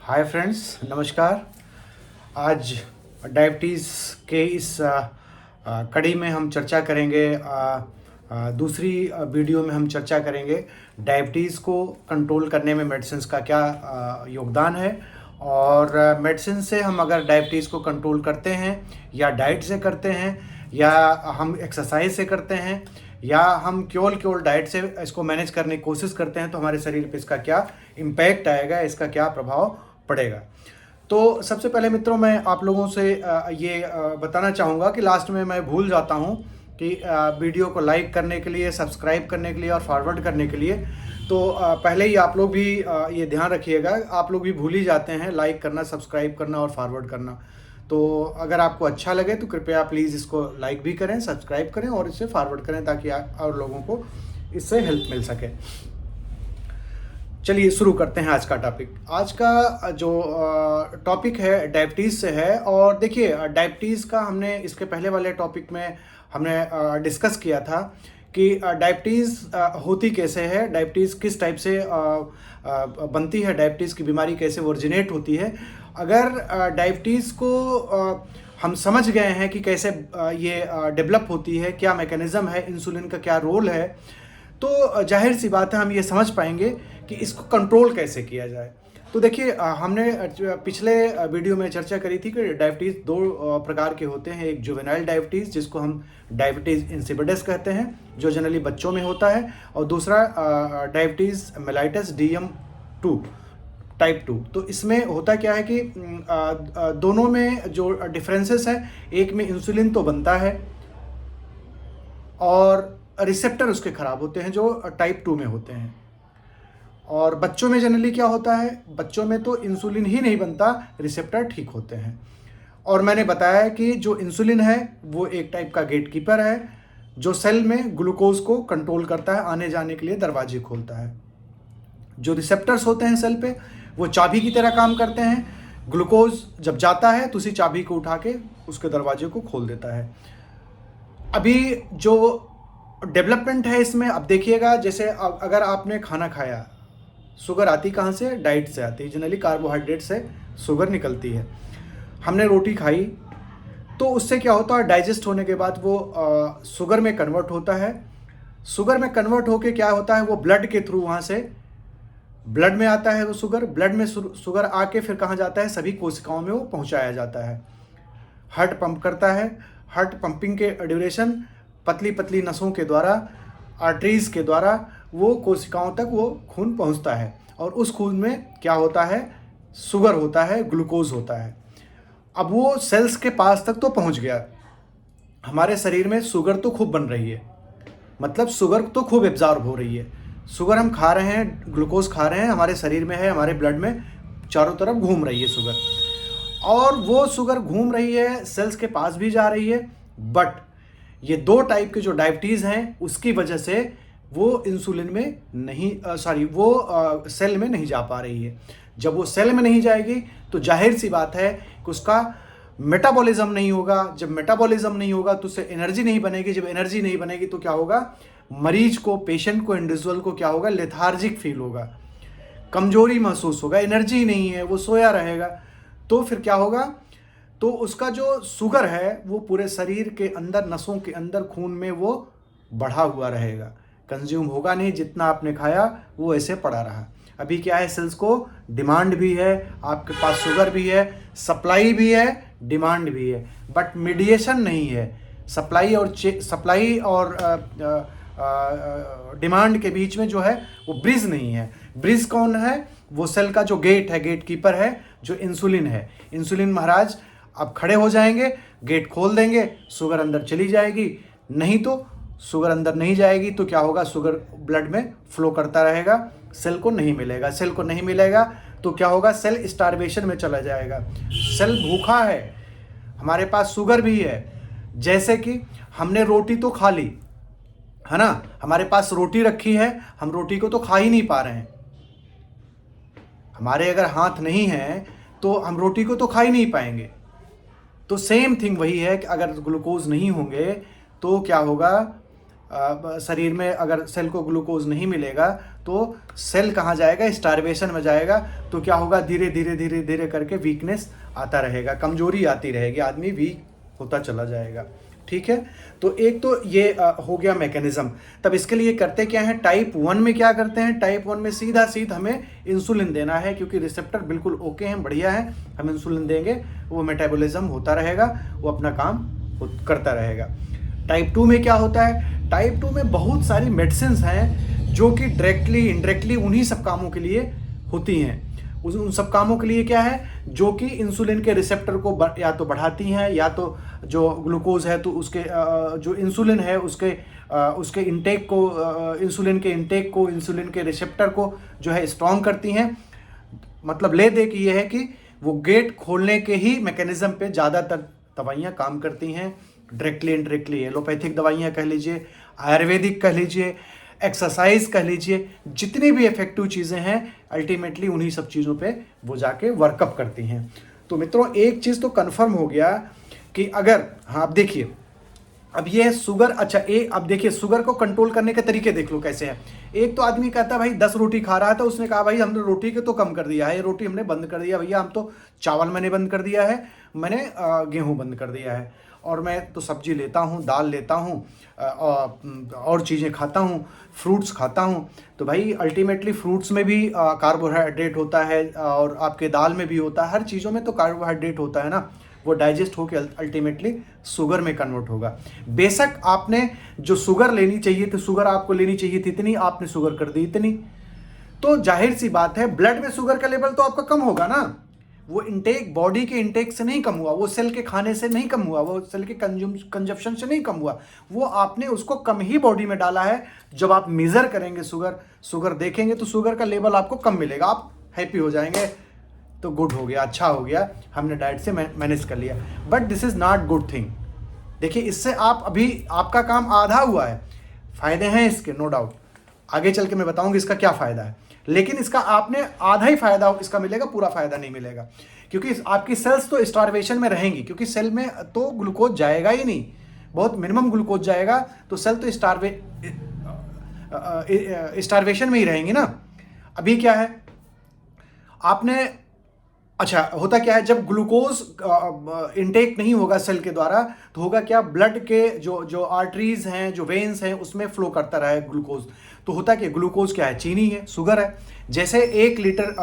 Hi friends, नमस्कार। आज diabetes के इस कड़ी में हम चर्चा करेंगे। दूसरी वीडियो में हम चर्चा करेंगे डायबिटीज़ को कंट्रोल करने में मेडिसिन का क्या योगदान है, और मेडिसिन से हम अगर डायबिटीज़ को कंट्रोल करते हैं या डाइट से करते हैं या हम एक्सरसाइज से करते हैं या हम केवल डाइट से इसको मैनेज करने की कोशिश करते हैं तो हमारे शरीर पे इसका क्या इम्पैक्ट आएगा, इसका क्या प्रभाव पड़ेगा। तो सबसे पहले मित्रों, मैं आप लोगों से ये बताना चाहूँगा कि लास्ट में मैं भूल जाता हूँ कि वीडियो को लाइक करने के लिए, सब्सक्राइब करने के लिए और फॉरवर्ड करने के लिए। तो पहले ही आप लोग भी ये ध्यान रखिएगा, आप लोग भी भूल ही जाते हैं लाइक करना, सब्सक्राइब करना और फॉरवर्ड करना। तो अगर आपको अच्छा लगे तो कृपया प्लीज़ इसको लाइक भी करें, सब्सक्राइब करें और इसे फॉरवर्ड करें ताकि और लोगों को इससे हेल्प मिल सके। चलिए शुरू करते हैं आज का टॉपिक। आज का जो टॉपिक है डायबिटीज़ से है। और देखिए, डायबिटीज़ का हमने इसके पहले वाले टॉपिक में हमने डिस्कस किया था कि डायबिटीज़ होती कैसे है, डायबिटीज़ किस टाइप से बनती है, डायबिटीज़ की बीमारी कैसे ओरिजिनेट होती है। अगर डायबिटीज़ को हम समझ गए हैं कि कैसे ये डेवलप होती है, क्या मैकेनिज़्म है, इंसुलिन का क्या रोल है, तो जाहिर सी बात है हम ये समझ पाएंगे कि इसको कंट्रोल कैसे किया जाए। तो देखिए, हमने पिछले वीडियो में चर्चा करी थी कि डायबिटीज़ दो प्रकार के होते हैं। एक जुवेनाइल डायबिटीज़, जिसको हम डायबिटीज़ इंसिपिडस कहते हैं, जो जनरली बच्चों में होता है, और दूसरा डायबिटीज़ मेलाइटस DM2 टाइप 2। तो इसमें होता क्या है कि दोनों में जो डिफरेंसेस है, एक में इंसुलिन तो बनता है और रिसेप्टर उसके ख़राब होते हैं जो टाइप 2 में होते हैं। और बच्चों में जनरली क्या होता है, बच्चों में तो इंसुलिन ही नहीं बनता, रिसेप्टर ठीक होते हैं। और मैंने बताया कि जो इंसुलिन है वो एक टाइप का गेटकीपर है जो सेल में ग्लूकोज को कंट्रोल करता है, आने जाने के लिए दरवाजे खोलता है। जो रिसेप्टर्स होते हैं सेल पे, वो चाबी की तरह काम करते हैं। ग्लूकोज जब जाता है तो उसी चाबी को उठा के उसके दरवाजे को खोल देता है। अभी जो डेवलपमेंट है इसमें, अब देखिएगा, जैसे अगर आपने खाना खाया, शुगर आती कहाँ से? डाइट से आती है। जनरली कार्बोहाइड्रेट से शुगर निकलती है। हमने रोटी खाई तो उससे क्या होता है, डाइजेस्ट होने के बाद वो शुगर में कन्वर्ट होता है। शुगर में कन्वर्ट होके क्या होता है, वो ब्लड के थ्रू वहाँ से ब्लड में आता है। वो शुगर ब्लड में शुगर आके फिर कहाँ जाता है, सभी कोशिकाओं में वो पहुँचाया जाता है। हार्ट पंप करता है। हार्ट पंपिंग के ड्यूरेशन पतली पतली नसों के द्वारा, आर्टरीज के द्वारा वो कोशिकाओं तक वो खून पहुंचता है। और उस खून में क्या होता है, शुगर होता है, ग्लूकोज होता है। अब वो सेल्स के पास तक तो पहुंच गया। हमारे शरीर में शुगर तो खूब बन रही है, मतलब शुगर तो खूब एब्जॉर्ब हो रही है। शुगर हम खा रहे हैं, ग्लूकोज खा रहे हैं, हमारे शरीर में है, हमारे ब्लड में चारों तरफ घूम रही है शुगर। और वो शुगर घूम रही है, सेल्स के पास भी जा रही है। बट ये दो टाइप के जो डायबिटीज़ हैं उसकी वजह से वो इंसुलिन में नहीं, वो सेल में नहीं जा पा रही है। जब वो सेल में नहीं जाएगी तो जाहिर सी बात है कि उसका मेटाबॉलिज्म नहीं होगा। जब मेटाबॉलिज्म नहीं होगा तो उससे एनर्जी नहीं बनेगी। जब एनर्जी नहीं बनेगी तो क्या होगा, मरीज को, पेशेंट को, इंडिविजुअल को क्या होगा, लेथार्जिक फील होगा, कमजोरी महसूस होगा, एनर्जी नहीं है, वो सोया रहेगा। तो फिर क्या होगा, तो उसका जो शुगर है वो पूरे शरीर के अंदर, नसों के अंदर, खून में वो बढ़ा हुआ रहेगा, कंज्यूम होगा नहीं। जितना आपने खाया वो ऐसे पड़ा रहा। अभी क्या है, सेल्स को डिमांड भी है, आपके पास शुगर भी है, सप्लाई भी है, डिमांड भी है, बट मीडिएशन नहीं है। सप्लाई और डिमांड के बीच में जो है वो ब्रिज नहीं है। ब्रिज कौन है? वो सेल का जो गेट है, गेट कीपर है, जो इंसुलिन है। इंसुलिन महाराज अब खड़े हो जाएंगे, गेट खोल देंगे, शुगर अंदर चली जाएगी। नहीं तो शुगर अंदर नहीं जाएगी तो क्या होगा, शुगर ब्लड में फ्लो करता रहेगा, सेल को नहीं मिलेगा। सेल को नहीं मिलेगा तो क्या होगा, सेल स्टारवेशन में चला जाएगा। सेल भूखा है, हमारे पास शुगर भी है। जैसे कि हमने रोटी तो खा ली है ना, हमारे पास रोटी रखी है, हम रोटी को तो खा ही नहीं पा रहे हैं। हमारे अगर हाथ नहीं है तो हम रोटी को तो खा ही नहीं पाएंगे। तो सेम थिंग वही है कि अगर ग्लूकोज नहीं होंगे तो क्या होगा, शरीर में अगर सेल को ग्लूकोज नहीं मिलेगा तो सेल कहाँ जाएगा, स्टारवेशन में जाएगा। तो क्या होगा, धीरे धीरे धीरे धीरे करके वीकनेस आता रहेगा, कमजोरी आती रहेगी, आदमी वीक होता चला जाएगा। ठीक है, तो एक तो ये हो गया मैकेनिज्म। तब इसके लिए करते क्या है, टाइप 1 में क्या करते हैं, टाइप 1 में सीधा हमें इंसुलिन देना है, क्योंकि रिसेप्टर बिल्कुल ओके हैं, बढ़िया है। हम इंसुलिन देंगे, वो मेटाबॉलिज्म होता रहेगा, वो अपना काम करता रहेगा। टाइप 2 में क्या होता है, टाइप 2 में बहुत सारी मेडिसिन हैं जो कि डायरेक्टली इनडायरेक्टली उन्हीं सब कामों के लिए होती हैं। उन सब कामों के लिए क्या है, जो कि इंसुलिन के रिसेप्टर को या तो बढ़ाती हैं, या तो जो ग्लूकोज है तो उसके जो इंसुलिन है उसके इंटेक को, इंसुलिन के इंटेक को, इंसुलिन के रिसेप्टर को जो है स्ट्रॉन्ग करती हैं। मतलब ले दे कि ये है कि वो गेट खोलने के ही मैकेनिज्म पे ज़्यादातर दवाइयाँ काम करती हैं, डायरेक्टली इनडायरेक्टली। एलोपैथिक दवाइयाँ कह लीजिए, आयुर्वेदिक कह लीजिए, एक्सरसाइज कह लीजिए, जितनी भी इफेक्टिव चीज़ें हैं अल्टीमेटली उन्हीं सब चीज़ों पे वो जाके वर्कअप करती हैं। तो मित्रों, एक चीज़ तो कंफर्म हो गया कि अगर, हाँ अब देखिए, अब ये शुगर, अच्छा अब देखिए शुगर को कंट्रोल करने के तरीके देख लो कैसे हैं। एक तो आदमी कहता है भाई 10 रोटी खा रहा था, उसने कहा भाई हमने रोटी के तो कम कर दिया है, ये रोटी हमने बंद कर दिया भैया, हम तो चावल मैंने बंद कर दिया है, मैंने गेहूँ बंद कर दिया है, और मैं तो सब्जी लेता हूँ, दाल लेता हूँ, और चीज़ें खाता हूँ, फ्रूट्स खाता हूँ। तो भाई अल्टीमेटली फ्रूट्स में भी कार्बोहाइड्रेट होता है, और आपके दाल में भी होता है, हर चीज़ों में तो कार्बोहाइड्रेट होता है ना, वो डाइजेस्ट होकर अल्टीमेटली शुगर में कन्वर्ट होगा। बेशक आपने जो शुगर लेनी चाहिए थी, शुगर आपको लेनी चाहिए थी इतनी, आपने शुगर कर दी इतनी, तो जाहिर सी बात है ब्लड में शुगर का लेवल तो आपका कम होगा ना। वो इंटेक, बॉडी के इंटेक से नहीं कम हुआ, वो सेल के खाने से नहीं कम हुआ, वो सेल के कंजप्शन से नहीं कम हुआ, वो आपने उसको कम ही बॉडी में डाला है। जब आप मेजर करेंगे शुगर देखेंगे तो शुगर का लेवल आपको कम मिलेगा, आप हैप्पी हो जाएंगे, तो गुड हो गया, अच्छा हो गया, हमने डाइट से मैनेज कर लिया। But this is not good thing. देखिए, इससे आप अभी आपका काम आधा हुआ है। फ़ायदे हैं इसके, नो डाउट, आगे चल के मैं बताऊंगा इसका क्या फ़ायदा है, लेकिन इसका आपने आधा ही फ़ायदा इसका मिलेगा, पूरा फ़ायदा नहीं मिलेगा, क्योंकि आपकी सेल्स तो स्टारवेशन में रहेंगी, क्योंकि सेल में तो ग्लूकोज जाएगा ही नहीं, बहुत मिनिमम ग्लूकोज जाएगा, तो सेल तो स्टारवेशन में ही रहेंगी ना। अभी क्या है, आपने, अच्छा होता क्या है, जब ग्लूकोज इनटेक नहीं होगा सेल के द्वारा, तो होगा क्या, ब्लड के जो आर्टरीज हैं, जो वेन्स हैं, उसमें फ्लो करता रहा है ग्लूकोज। तो होता क्या, ग्लूकोज क्या है, चीनी है, शुगर है। जैसे 1 लीटर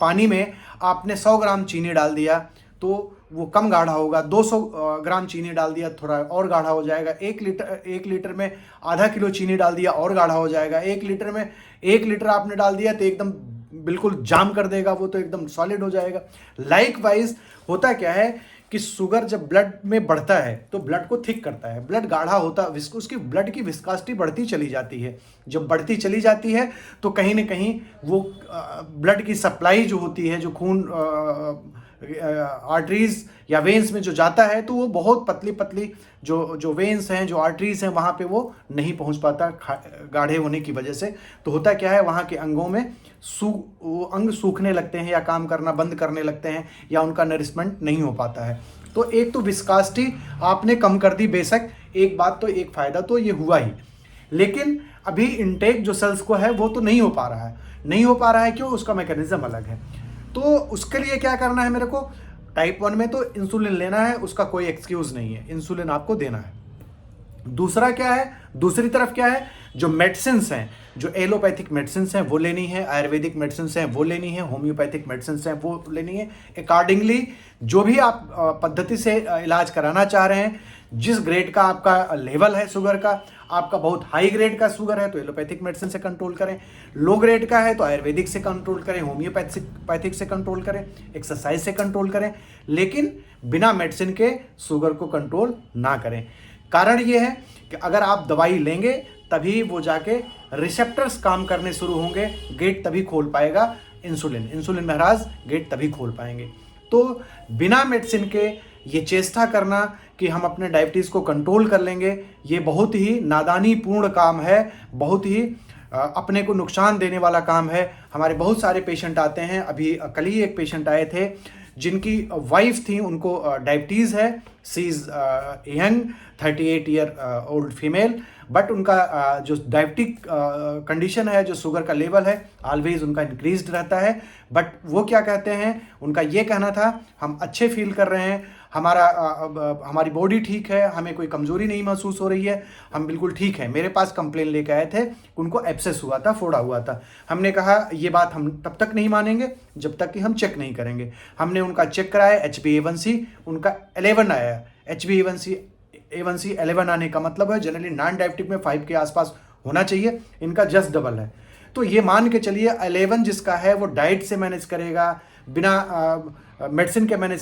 पानी में आपने 100 ग्राम चीनी डाल दिया तो वो कम गाढ़ा होगा, 200 ग्राम चीनी डाल दिया थोड़ा और गाढ़ा हो जाएगा, 1 लीटर में आधा किलो चीनी डाल दिया और गाढ़ा हो जाएगा, 1 लीटर में 1 लीटर आपने डाल दिया तो एकदम बिल्कुल जाम कर देगा, वो तो एकदम सॉलिड हो जाएगा। लाइकवाइज होता क्या है कि शुगर जब ब्लड में बढ़ता है तो ब्लड को थिक करता है, ब्लड गाढ़ा होता है, उसकी ब्लड की विस्कोसिटी बढ़ती चली जाती है। जब बढ़ती चली जाती है तो कहीं ना कहीं वो ब्लड की सप्लाई जो होती है, जो खून आर्टरीज या वेन्स में जो जाता है, तो वो बहुत पतली पतली जो वेन्स हैं, जो आर्टरीज हैं, वहाँ पे वो नहीं पहुँच पाता गाढ़े होने की वजह से। तो होता क्या है, वहाँ के अंगों में वो अंग सूखने लगते हैं, या काम करना बंद करने लगते हैं, या उनका नरिशमेंट नहीं हो पाता है। तो एक तो विस्कोसिटी आपने कम कर दी, बेशक एक बात, तो एक फ़ायदा तो ये हुआ ही, लेकिन अभी इनटेक जो सेल्स को है वो तो नहीं हो पा रहा है। नहीं हो पा रहा है क्यों, उसका मैकेनिज्म अलग है। तो उसके लिए क्या करना है मेरे को, टाइप 1 में तो इंसुलिन लेना है, उसका कोई एक्सक्यूज़ नहीं है, इंसुलिन आपको देना है। दूसरा क्या है, दूसरी तरफ क्या है, जो मेडिसिन्स हैं, जो एलोपैथिक मेडिसिन्स हैं वो लेनी है, आयुर्वेदिक मेडिसिन्स हैं वो लेनी है, होम्योपैथिक मेडिसिन्स हैं वो लेनी है। अकॉर्डिंगली जो भी आप पद्धति से इलाज कराना चाह रहे हैं, जिस ग्रेड का आपका लेवल है शुगर का, आपका बहुत हाई ग्रेड का शुगर है तो एलोपैथिक मेडिसिन से कंट्रोल करें, लो ग्रेड का है तो आयुर्वेदिक से कंट्रोल करें, होम्योपैथिक से कंट्रोल करें, एक्सरसाइज से कंट्रोल करें, लेकिन बिना मेडिसिन के शुगर को कंट्रोल ना करें। कारण ये है कि अगर आप दवाई लेंगे तभी वो जाके रिसेप्टर्स काम करने शुरू होंगे, गेट तभी खोल पाएगा इंसुलिन महाराज गेट तभी खोल पाएंगे। तो बिना मेडिसिन के ये चेष्टा करना कि हम अपने डायबिटीज़ को कंट्रोल कर लेंगे, ये बहुत ही नादानीपूर्ण काम है, बहुत ही अपने को नुकसान देने वाला काम है। हमारे बहुत सारे पेशेंट आते हैं, अभी कल ही एक पेशेंट आए थे जिनकी वाइफ थी उनको डायबिटीज़ है, she is young 38 year old female, but उनका जो डायबिटिक कंडीशन है, जो शुगर का लेवल है ऑलवेज उनका इंक्रीज्ड रहता है। बट वो क्या कहते हैं, उनका ये कहना था हम अच्छे फील कर रहे हैं, हमारी बॉडी ठीक है, हमें कोई कमज़ोरी नहीं महसूस हो रही है, हम बिल्कुल ठीक है। मेरे पास कंप्लेन लेके आए थे, उनको एब्सेस हुआ था, फोड़ा हुआ था। हमने कहा ये बात हम तब तक नहीं मानेंगे जब तक कि हम चेक नहीं करेंगे। हमने उनका चेक कराया, HbA1c उनका 11 आया। HbA1c 11 आने का मतलब है जनरली नॉन डायबिटिक में 5 के आसपास होना चाहिए, इनका जस्ट डबल है। तो ये मान के चलिए 11 जिसका है वो डाइट से मैनेज करेगा, बिना मेडिसिन के मैनेज